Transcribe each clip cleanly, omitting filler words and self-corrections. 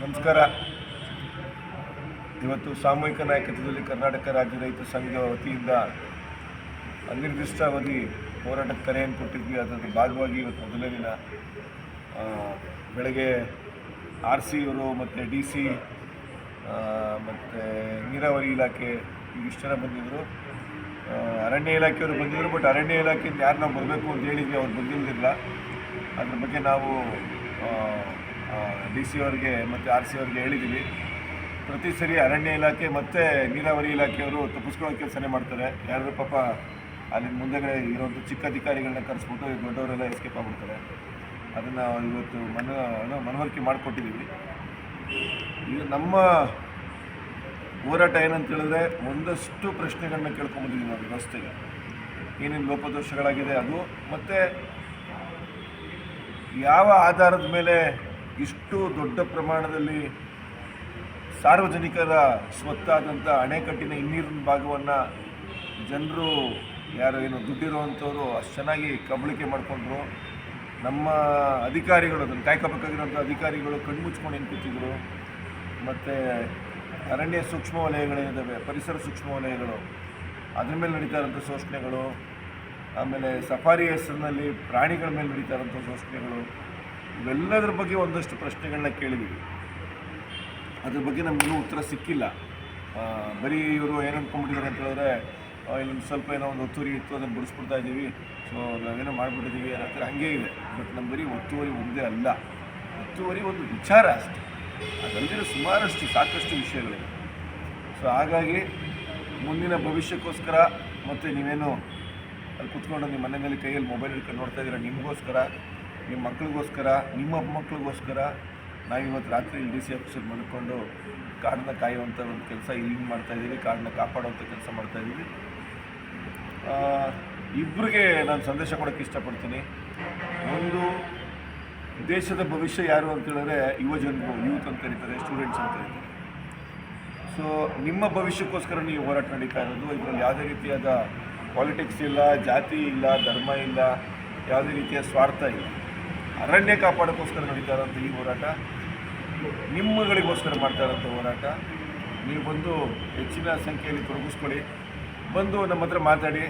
ನಮಸ್ಕಾರ. ಇವತ್ತು ಸಾಮೂಹಿಕ ನಾಯಕತ್ವದಲ್ಲಿ ಕರ್ನಾಟಕ ರಾಜ್ಯ ರೈತ ಸಂಘ ವತಿಯಿಂದ ಅನಿರ್ದಿಷ್ಟಾವಧಿ ಹೋರಾಟಕ್ಕೆ ಕರೆಯನ್ನು ಕೊಟ್ಟಿದ್ವಿ. ಅದರ ಭಾಗವಾಗಿ ಇವತ್ತು ಮೊದಲನೇ ದಿನ ಬೆಳಗ್ಗೆ RC ಅವರು ಮತ್ತು DC ಮತ್ತು ನೀರಾವರಿ ಇಲಾಖೆ ಇಷ್ಟು ಜನ ಬಂದಿದ್ದರು. ಅರಣ್ಯ ಇಲಾಖೆಯವರು ಬಂದಿದ್ದರು. ಬಟ್ ಅರಣ್ಯ ಇಲಾಖೆಯಿಂದ ಯಾರು ನಾವು ಬರಬೇಕು ಅಂತ ಹೇಳಿದ್ವಿ, ಅವ್ರು ಬಂದಿರಲಿಲ್ಲ. ಅದ್ರ ಬಗ್ಗೆ ನಾವು DC ಅವರಿಗೆ ಮತ್ತು RC ಅವರಿಗೆ ಹೇಳಿದ್ದೀವಿ. ಪ್ರತಿ ಸರಿ ಅರಣ್ಯ ಇಲಾಖೆ ಮತ್ತು ನೀರಾವರಿ ಇಲಾಖೆಯವರು ತಪ್ಪಿಸ್ಕೊಳ್ಳೋ ಕೆಲಸನೇ ಮಾಡ್ತಾರೆ. ಯಾರು ಪಾಪ ಅಲ್ಲಿ ಮುಂದೆಗಡೆ ಇರೋಂಥ ಚಿಕ್ಕ ಅಧಿಕಾರಿಗಳನ್ನ ಕರೆಸ್ಬಿಟ್ಟು ದೊಡ್ಡವರೆಲ್ಲ ಎಸ್ಕೇಪ್ ಆಗಿಬಿಡ್ತಾರೆ. ಅದನ್ನು ಇವತ್ತು ಮನವರಿಕೆ ಮಾಡಿಕೊಟ್ಟಿದ್ದೀವಿ. ಈಗ ನಮ್ಮ ಹೋರಾಟ ಏನಂತ ಹೇಳಿದ್ರೆ, ಒಂದಷ್ಟು ಪ್ರಶ್ನೆಗಳನ್ನ ಕೇಳ್ಕೊಂಬಂದಿದ್ದೀವಿ ನಾವು ವ್ಯವಸ್ಥೆಗೆ. ಏನೇನು ಲೋಪದೋಷಗಳಾಗಿದೆ ಅದು, ಮತ್ತು ಯಾವ ಆಧಾರದ ಮೇಲೆ ಇಷ್ಟು ದೊಡ್ಡ ಪ್ರಮಾಣದಲ್ಲಿ ಸಾರ್ವಜನಿಕರ ಸ್ವತ್ತಾದಂಥ ಅಣೆಕಟ್ಟಿನ ಹಿನ್ನೀರಿನ ಭಾಗವನ್ನು ಜನರು ಯಾರು ಏನು ದುಡ್ಡಿರುವಂಥವ್ರು ಅಷ್ಟು ಚೆನ್ನಾಗಿ ಕಬಳಿಕೆ ಮಾಡಿಕೊಂಡ್ರು. ನಮ್ಮ ಅಧಿಕಾರಿಗಳು, ಅದನ್ನು ಕಾಯ್ಕೋಬೇಕಾಗಿರೋಂಥ ಅಧಿಕಾರಿಗಳು ಕಣ್ಮುಚ್ಕೊಂಡು ನಿಂತಿದ್ರು. ಮತ್ತು ಅರಣ್ಯ ಸೂಕ್ಷ್ಮ ವಲಯಗಳೇನಿದ್ದಾವೆ, ಪರಿಸರ ಸೂಕ್ಷ್ಮ ವಲಯಗಳು, ಅದ್ರ ಮೇಲೆ ನಡೀತಾ ಇರೋಂಥ ಶೋಷಣೆಗಳು, ಆಮೇಲೆ ಸಫಾರಿ ಹೆಸರಿನಲ್ಲಿ ಪ್ರಾಣಿಗಳ ಮೇಲೆ ನಡೀತಾ ಇರೋಂಥ ಶೋಷಣೆಗಳು, ಇವೆಲ್ಲದ್ರ ಬಗ್ಗೆ ಒಂದಷ್ಟು ಪ್ರಶ್ನೆಗಳನ್ನ ಕೇಳಿದ್ದೀವಿ. ಅದ್ರ ಬಗ್ಗೆ ನಮಗಿನ್ನೂ ಉತ್ತರ ಸಿಕ್ಕಿಲ್ಲ. ಬರೀ ಇವರು ಏನು ಅಂದ್ಕೊಂಡ್ಬಿಟ್ಟಿದ್ದಾರೆ ಅಂತ ಹೇಳಿದ್ರೆ, ಇಲ್ಲೊಂದು ಸ್ವಲ್ಪ ಏನೋ ಒಂದು ಒತ್ತುವರಿ ಇತ್ತು, ಅದನ್ನು ಬಿಡಿಸ್ಬಿಡ್ತಾ ಇದ್ದೀವಿ, ಸೊ ನಾವೇನೋ ಮಾಡಿಬಿಟ್ಟಿದ್ದೀವಿ ಅನ್ನೋ ಹಾಗೆ ಇದೆ. ಬಟ್ ನಮ್ಮ ಬರೀ ಒತ್ತುವರಿ ಒಂದೇ ಅಲ್ಲ, ಒತ್ತುವರಿ ಒಂದು ವಿಚಾರ ಅಷ್ಟೇ. ಅದರಲ್ಲಿರೋ ಸಾಕಷ್ಟು ವಿಷಯಗಳಿವೆ. ಸೊ ಹಾಗಾಗಿ ಮುಂದಿನ ಭವಿಷ್ಯಕ್ಕೋಸ್ಕರ, ಮತ್ತು ನೀವೇನು ಅಲ್ಲಿ ಕುತ್ಕೊಂಡು ನಿಮ್ಮ ಮನೆ ಮೇಲೆ ಕೈಯಲ್ಲಿ ಮೊಬೈಲ್ ಹಿಡ್ಕೊಂಡು ನೋಡ್ತಾ ಇದ್ದೀರ, ನಿಮಗೋಸ್ಕರ, ನಿಮ್ಮ ಮಕ್ಕಳಿಗೋಸ್ಕರ, ನಿಮ್ಮ ಮೊಮ್ಮಕ್ಕಳಿಗೋಸ್ಕರ ನಾವಿವತ್ತು ರಾತ್ರಿ DC ಆಫೀಸಲ್ಲಿ ಮಲ್ಕೊಂಡು ಕಾಡನ್ನ ಕಾಯುವಂಥ ಒಂದು ಕೆಲಸ ಇಲ್ಲಿ ಮಾಡ್ತಾಯಿದ್ದೀವಿ. ಕಾಡನ್ನ ಕಾಪಾಡುವಂಥ ಕೆಲಸ ಮಾಡ್ತಾಯಿದ್ದೀವಿ. ಇಬ್ಬರಿಗೆ ನಾನು ಸಂದೇಶ ಕೊಡೋಕ್ಕೆ ಇಷ್ಟಪಡ್ತೀನಿ. ಒಂದು, ದೇಶದ ಭವಿಷ್ಯ ಯಾರು ಅಂತ ಹೇಳಿದ್ರೆ ಯುವಜನರು, ಯೂತ್ ಅಂತ ಕರೀತಾರೆ, ಸ್ಟೂಡೆಂಟ್ಸ್ ಅಂತ ಕರೀತಾರೆ. ಸೊ ನಿಮ್ಮ ಭವಿಷ್ಯಕ್ಕೋಸ್ಕರ ನೀವು ಹೋರಾಟ ನಡೀತಾ ಇರೋದು. ಇದರಲ್ಲಿ ಯಾವುದೇ ರೀತಿಯಾದ ಪಾಲಿಟಿಕ್ಸ್ ಇಲ್ಲ, ಜಾತಿ ಇಲ್ಲ, ಧರ್ಮ ಇಲ್ಲ, ಯಾವುದೇ ರೀತಿಯ ಸ್ವಾರ್ಥ ಇಲ್ಲ. ಅರಣ್ಯ ಕಾಪಾಡೋಕ್ಕೋಸ್ಕರ ನಡೀತಾ ಇರೋಂಥ ಈ ಹೋರಾಟ, ನಿಮ್ಮಗಳಿಗೋಸ್ಕರ ಮಾಡ್ತಾ ಇರೋಂಥ ಹೋರಾಟ. ನೀವು ಬಂದು ಹೆಚ್ಚಿನ ಸಂಖ್ಯೆಯಲ್ಲಿ ತೊಡಗಿಸ್ಕೊಳ್ಳಿ, ಬಂದು ನಮ್ಮ ಹತ್ರ ಮಾತಾಡಿ,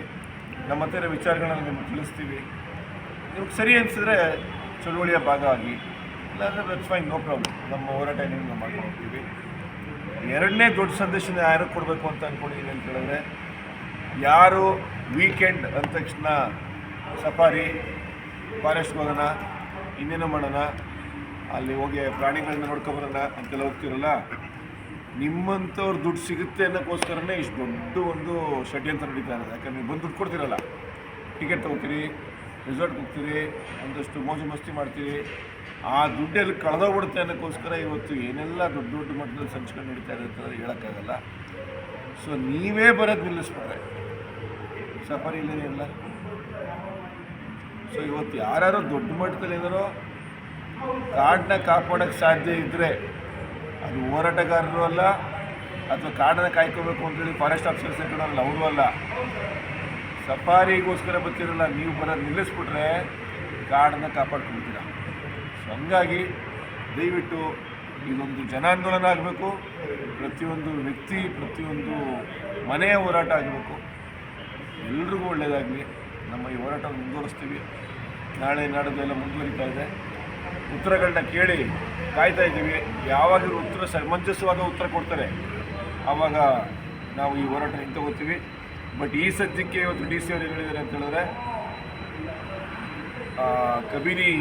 ನಮ್ಮ ಹತ್ರ ವಿಚಾರಗಳನ್ನ ನಿಮಗೆ ತಿಳಿಸ್ತೀವಿ. ನಿಮ್ಗೆ ಸರಿ ಅನಿಸಿದ್ರೆ ಚಳುವಳಿಯ ಭಾಗ ಆಗಿ, ಇಲ್ಲಾಂದರೆ ದಟ್ಸ್ ಫೈನ್, ನೋ ಪ್ರಾಬ್ಲಮ್. ನಮ್ಮ ಹೋರಾಟ ಏನೇನು ನಾವು ಮಾಡ್ಕೊಂಡು ಹೋಗ್ತೀವಿ. ಎರಡನೇ ದೊಡ್ಡ ಸಂದೇಶನ ಯಾರು ಕೊಡಬೇಕು ಅಂತ ಅಂದ್ಕೊಂಡಿದ್ದೀನಿ ಅಂತ ಹೇಳಿದ್ರೆ, ಯಾರು ವೀಕೆಂಡ್ ಅಂದ ತಕ್ಷಣ ಸಫಾರಿ, ಫಾರೆಸ್ಟ್ಗೆ ಹೋಗೋಣ, ಇನ್ನೇನೋ ಮಾಡೋಣ, ಅಲ್ಲಿ ಹೋಗಿ ಪ್ರಾಣಿಗಳನ್ನ ನೋಡ್ಕೊಬರೋಣ ಅಂತೆಲ್ಲ ಹೋಗ್ತಿರಲ್ಲ, ನಿಮ್ಮಂಥವ್ರು ದುಡ್ಡು ಸಿಗುತ್ತೆ ಅನ್ನೋಕ್ಕೋಸ್ಕರನೇ ಇಷ್ಟು ದೊಡ್ಡ ಒಂದು ಷಡ್ಯಂತ್ರ ನಡೀತಾ ಇರೋದು. ಯಾಕಂದ್ರೆ ನೀವು ಬಂದು ದುಡ್ಡು ಕೊಡ್ತೀರಲ್ಲ, ಟಿಕೆಟ್ ತೊಗೋತೀರಿ, ರೆಸಾರ್ಟ್ಗೆ ಹೋಗ್ತೀರಿ, ಒಂದಷ್ಟು ಮೋಜು ಮಸ್ತಿ ಮಾಡ್ತೀರಿ, ಆ ದುಡ್ಡೆಲ್ಲಿ ಕಳೆದೋಗ್ಬಿಡುತ್ತೆ ಅನ್ನೋಕ್ಕೋಸ್ಕರ ಇವತ್ತು ಏನೆಲ್ಲ ದೊಡ್ಡ ದೊಡ್ಡ ಮಟ್ಟದಲ್ಲಿ ಸಂಸ್ಕರಣೆ ನಡೀತಾ ಇದೆ ಅಂತಂದರೆ ಹೇಳೋಕ್ಕಾಗಲ್ಲ. ಸೊ ನೀವೇ ಬರೋದು ನಿಲ್ಲಿಸ್ಬಿಟ್ರೆ ಸಫಾರಿ ಇಲ್ಲದೇ ಇಲ್ಲ. ಸೊ ಇವತ್ತು ಯಾರು ದೊಡ್ಡ ಮಟ್ಟದಲ್ಲಿ ಇದ್ದಾರೋ, ಕಾಡನ್ನ ಕಾಪಾಡೋಕ್ಕೆ ಸಾಧ್ಯ ಇದ್ದರೆ ಅದು ಹೋರಾಟಗಾರರು ಅಲ್ಲ, ಅಥವಾ ಕಾಡನ್ನ ಕಾಯ್ಕೋಬೇಕು ಅಂತೇಳಿ ಫಾರೆಸ್ಟ್ ಆಫೀಸರ್ಸ್ ಇರ್ತಾರಲ್ಲ ಅವರು ಅಲ್ಲ, ಸಫಾರಿಗೋಸ್ಕರ ಬರ್ತಿರಲ್ಲ, ನೀವು ಬರೋದು ನಿಲ್ಲಿಸ್ಬಿಟ್ರೆ ಕಾಡನ್ನ ಕಾಪಾಡ್ಕೊಳ್ತೀರ. ಸೊ ಹಂಗಾಗಿ ದಯವಿಟ್ಟು ಇದೊಂದು ಜನಾಂದೋಲನ ಆಗಬೇಕು. ಪ್ರತಿಯೊಂದು ವ್ಯಕ್ತಿ, ಪ್ರತಿಯೊಂದು ಮನೆಯ ಹೋರಾಟ ಆಗಬೇಕು. ಎಲ್ರಿಗೂ ಒಳ್ಳೆಯದಾಗಲಿ. ನಮ್ಮ ಈ ಹೋರಾಟ ಮುಂದುವರಿಸ್ತೀವಿ. ನಾಳೆ ನಾಡೋದೆಲ್ಲ ಮುಂದುವರಿತಾ ಇದೆ. ಉತ್ತರಗಳನ್ನ ಕೇಳಿ ಕಾಯ್ತಾ ಇದ್ದೀವಿ. ಯಾವಾಗ ಉತ್ತರ ಸಮಂಜಸವಾದ ಉತ್ತರ ಕೊಡ್ತಾರೆ ಆವಾಗ ನಾವು ಈ ಹೋರಾಟ ಹಿಂತಗೋತೀವಿ. ಬಟ್ ಈ ಸದ್ಯಕ್ಕೆ ಇವತ್ತು DC ಅವರು ಹೇಳಿದ್ದಾರೆ ಅಂತ ಹೇಳಿದ್ರೆ, ಕಬಿನಿ